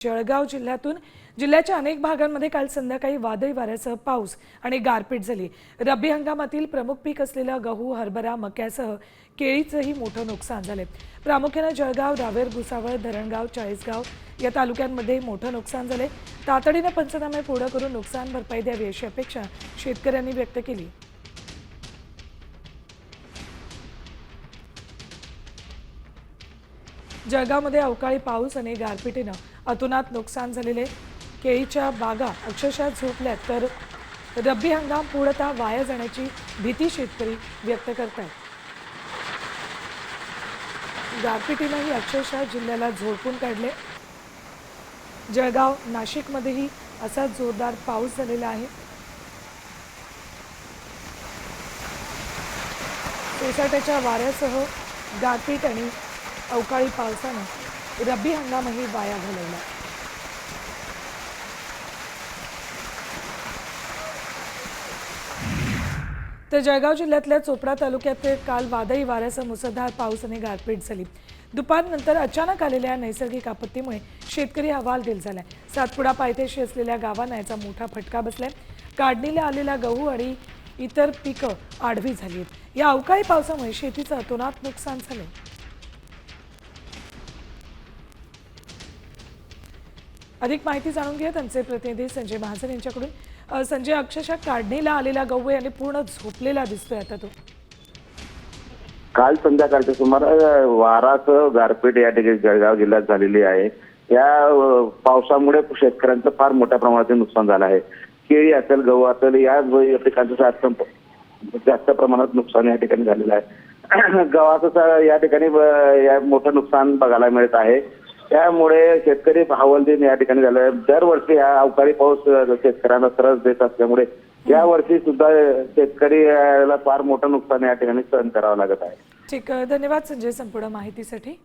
जळगाव जिल्ह्यातून जिल्ह्याच्या अनेक भागांमध्ये काल संध्याकाळी वादळी वाऱ्यासह पाऊस आणि गारपीट झाली। रब्बी हंगामातील प्रमुख पीक असलेला गहू, हरभरा, मक्यासह केळीचंही मोठं नुकसान झाले। प्रामुख्याने जळगाव, रावेर, भुसावळ, धरणगाव, चाळीसगाव या तालुक्यांमध्ये मोठं नुकसान झाले। तातडीने पंचनामे पूर्ण करून नुकसान भरपाई द्यावी अशी अपेक्षा शेतकऱ्यांनी व्यक्त केली। जळगावमध्ये अवकाळी पाऊस आणि गारपिटीनं अतोनात नुकसान झालेले केळीच्या बागा अक्षरशः झोपल्यात, तर रब्बी हंगाम पूर्णतः वाया जाण्याची भीती शेतकरी व्यक्त करतात। गारपिटीनंही अक्षरशः जिल्ह्याला झोडपून काढले। जळगाव, नाशिकमध्येही असा जोरदार पाऊस झालेला आहे। सोसाट्याच्या वाऱ्यासह गारपीट आणि अवकाळी पावसानं रब्बी हंगामही वाया घालवला। तर जळगाव जिल्ह्यातल्या चोपडा तालुक्यात काल वादळी वाऱ्यासह मुसळधार पाऊस आणि गारपीट झाली। दुपारनंतर अचानक आलेल्या नैसर्गिक आपत्तीमुळे शेतकरी हवालदिल झालाय। सातपुडा पायथ्याशी असलेल्या गावांना याचा मोठा फटका बसलाय। काढणीला आलेला गहू आणि इतर पिकं आडवी झाली आहेत। या अवकाळी पावसामुळे शेतीचं अतोनात नुकसान झालंय। अधिक माहिती जाणून घेऊयात आमचे प्रतिनिधी संजय महाजन यांच्याकडून। संजय, अक्षरशः काढणीला आलेला गहू आणि पूर्ण झोपलेला दिसतोय आता तो। काल संध्याकाळच्या सुमारास वारासह गारपीट या ठिकाणी जळगाव जिल्ह्यात झालेली आहे। या पावसामुळे शेतकऱ्यांचं फार मोठ्या प्रमाणात नुकसान झालं आहे। केळी असेल, गहू असेल, या पिकांचं जास्त प्रमाणात नुकसान या ठिकाणी झालेलं आहे। गव्हाचं या ठिकाणी मोठं नुकसान बघायला मिळत आहे। त्यामुळे शेतकरी हवालदिल या ठिकाणी झाले। दरवर्षी हा अवकाळी पाऊस शेतकऱ्यांना त्रास देत असल्यामुळे या वर्षी सुद्धा शेतकऱ्याला फार मोठं नुकसान या ठिकाणी सहन करावं लागत आहे। ठीक, धन्यवाद संजय संपूर्ण माहितीसाठी।